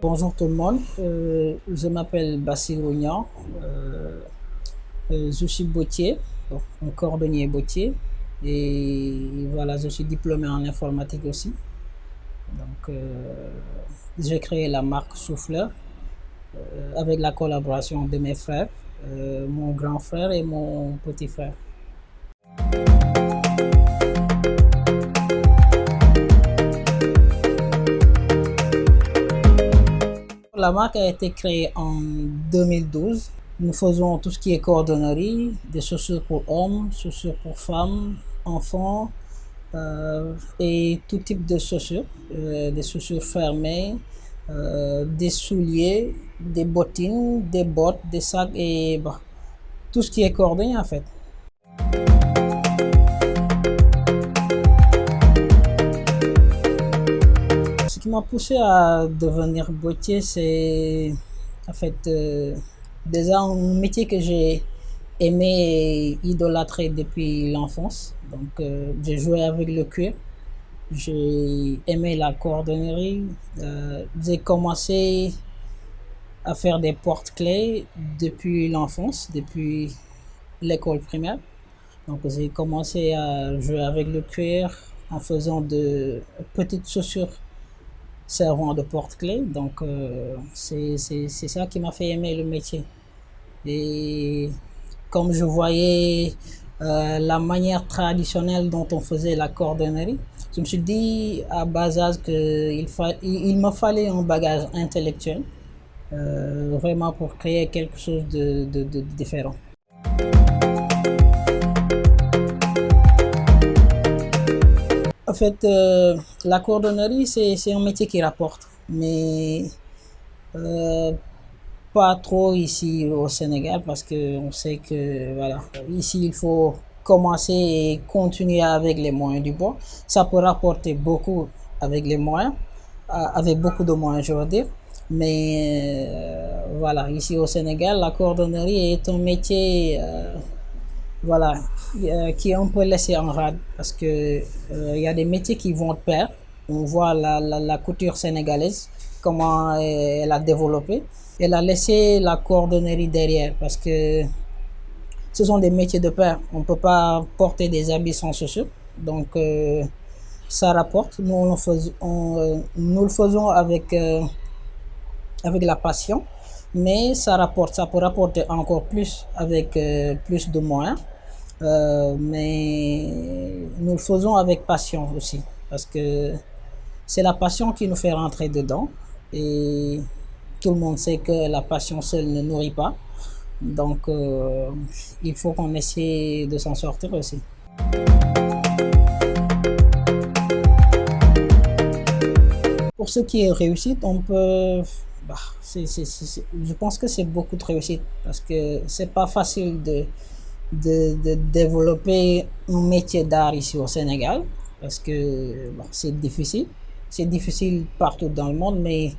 Bonjour tout le monde, je m'appelle Bassirou Niang, je suis bottier, bon, un cordonnier bottier, et voilà, je suis diplômé en informatique aussi. Donc, j'ai créé la marque Souffleur avec la collaboration de mes frères, mon grand frère et mon petit frère. La marque a été créée en 2012. Nous faisons tout ce qui est cordonnerie, des chaussures pour hommes, chaussures pour femmes, enfants et tout type de chaussures, des chaussures fermées, des souliers, des bottines, des bottes, des sacs et bah, tout ce qui est cordonnier en fait. Ce qui m'a poussé à devenir bottier, c'est en fait déjà un métier que j'ai aimé et idolâtré depuis l'enfance. Donc j'ai joué avec le cuir, j'ai aimé la cordonnerie, j'ai commencé à faire des porte-clés depuis l'enfance, depuis l'école primaire. Donc j'ai commencé à jouer avec le cuir en faisant de petites chaussures servant de porte-clés. Donc c'est ça qui m'a fait aimer le métier. Et comme je voyais la manière traditionnelle dont on faisait la cordonnerie, je me suis dit à bas âge qu'il me fallait un bagage intellectuel vraiment pour créer quelque chose de différent. En fait, la cordonnerie, c'est un métier qui rapporte, mais pas trop ici au Sénégal parce qu'on sait que voilà, ici il faut commencer et continuer avec les moyens du bord. Ça peut rapporter beaucoup avec les moyens, avec beaucoup de moyens, je veux dire. Mais voilà, ici au Sénégal, la cordonnerie est un métier voilà, qui est un peu laissé en rade parce que y a des métiers qui vont de pair. On voit la couture sénégalaise, comment elle a développé. Elle a laissé la cordonnerie derrière parce que ce sont des métiers de pair. On ne peut pas porter des habits sans chaussures. Donc ça rapporte. Nous le faisons avec la passion, mais ça rapporte. Ça peut rapporter encore plus avec plus de moyens. Mais nous le faisons avec passion aussi parce que c'est la passion qui nous fait rentrer dedans et tout le monde sait que la passion seule ne nourrit pas, donc il faut qu'on essaie de s'en sortir aussi. Pour ce qui est réussite, on peut je pense que c'est beaucoup de réussite parce que c'est pas facile de développer un métier d'art ici au Sénégal parce que c'est difficile. C'est difficile partout dans le monde, mais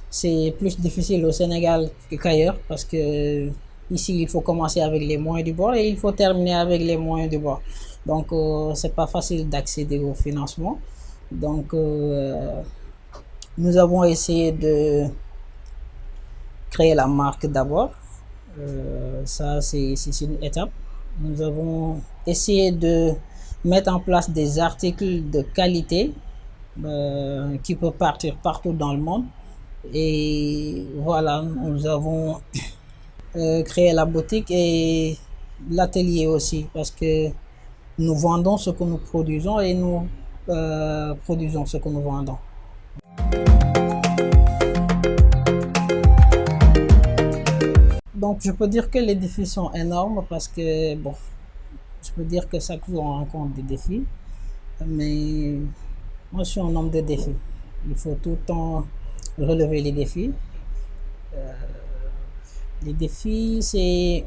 c'est plus difficile au Sénégal qu'ailleurs parce que ici il faut commencer avec les moyens du bord et il faut terminer avec les moyens du bord. Donc c'est pas facile d'accéder au financement. Donc nous avons essayé de créer la marque d'abord. Ça c'est une étape. Nous avons essayé de mettre en place des articles de qualité qui peuvent partir partout dans le monde. Et voilà, nous avons créé la boutique et l'atelier aussi parce que nous vendons ce que nous produisons et nous produisons ce que nous vendons. Donc je peux dire que les défis sont énormes parce que bon, Je peux dire que chaque jour on rencontre des défis, mais moi je suis un homme de défis. Il faut tout le temps relever les défis. Les défis, c'est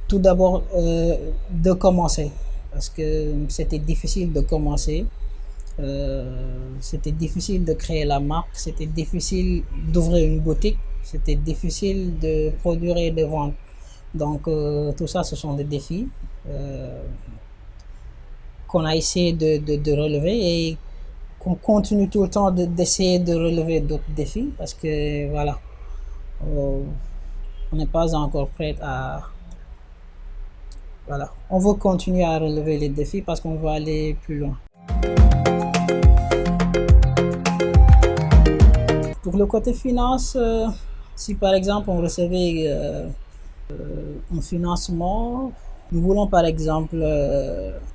tout d'abord de commencer, parce que c'était difficile de commencer. C'était difficile de créer la marque, c'était difficile d'ouvrir une boutique, c'était difficile de produire et de vendre. Donc tout ça, ce sont des défis qu'on a essayé de relever et qu'on continue tout le temps d'essayer de relever d'autres défis parce que voilà, euh, on n'est pas encore prêt à... Voilà, on veut continuer à relever les défis parce qu'on veut aller plus loin. Pour le côté finance, si par exemple on recevait un financement, nous voulons par exemple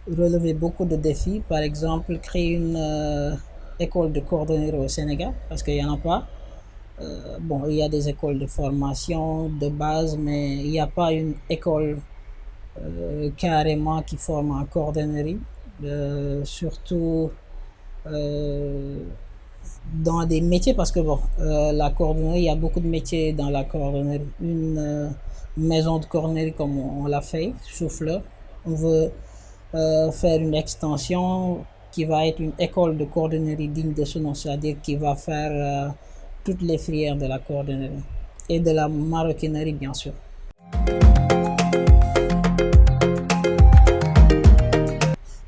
relever beaucoup de défis, par exemple créer une école de cordonnerie au Sénégal, parce qu'il n'y en a pas. Bon, il y a des écoles de formation de base, mais il n'y a pas une école carrément qui forme en cordonnerie, surtout dans des métiers, parce que bon, la cordonnerie, il y a beaucoup de métiers dans la cordonnerie. Une maison de cordonnerie comme on l'a fait, Souffleur, on veut faire une extension qui va être une école de cordonnerie digne de ce nom, c'est-à-dire qui va faire toutes les filières de la cordonnerie et de la maroquinerie bien sûr.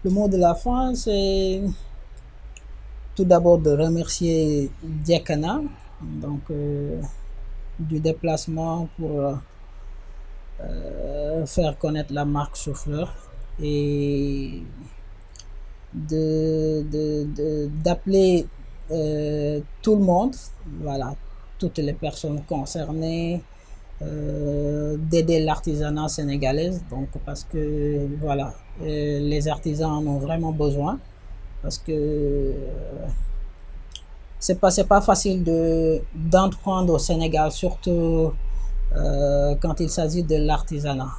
Le mot de la fin, c'est tout d'abord de remercier Diakana donc, du déplacement pour faire connaître la marque Souffleur et d'appeler tout le monde, voilà, toutes les personnes concernées, d'aider l'artisanat sénégalais, donc parce que voilà, les artisans en ont vraiment besoin, parce que c'est pas facile d'entreprendre au Sénégal, surtout quand il s'agit de l'artisanat.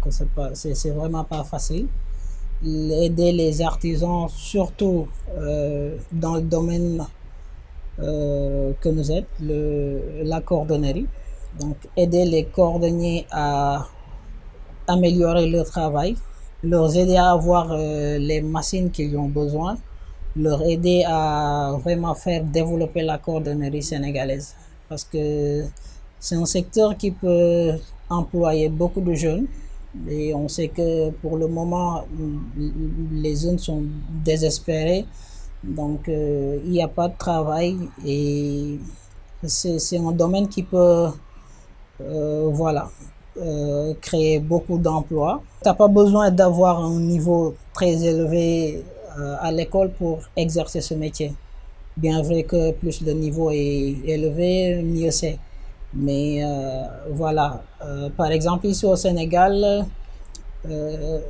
Donc c'est vraiment pas facile. Aider les artisans, surtout dans le domaine que nous êtes, la cordonnerie. Donc aider les cordonniers à améliorer leur travail, leur aider à avoir les machines qu'ils ont besoin, leur aider à vraiment faire développer la cordonnerie sénégalaise. Parce que c'est un secteur qui peut employer beaucoup de jeunes. Et on sait que pour le moment, les jeunes sont désespérés. Donc, il n'y a pas de travail. Et c'est un domaine qui peut, voilà, créer beaucoup d'emplois. Tu n'as pas besoin d'avoir un niveau très élevé à l'école pour exercer ce métier. Bien vrai que plus le niveau est élevé, mieux c'est. Mais voilà, par exemple ici au Sénégal,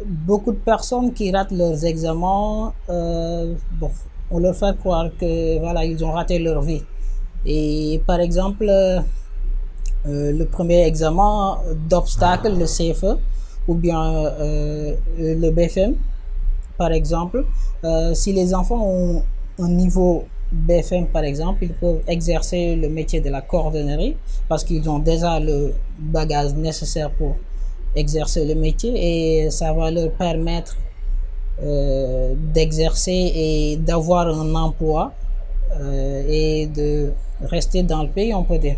beaucoup de personnes qui ratent leurs examens, bon, on leur fait croire que voilà, ils ont raté leur vie. Et par exemple, le premier examen d'obstacle, le CFE, ou bien le BFM, par exemple, si les enfants ont un niveau BFM par exemple, ils peuvent exercer le métier de la cordonnerie parce qu'ils ont déjà le bagage nécessaire pour exercer le métier et ça va leur permettre d'exercer et d'avoir un emploi et de rester dans le pays, on peut dire.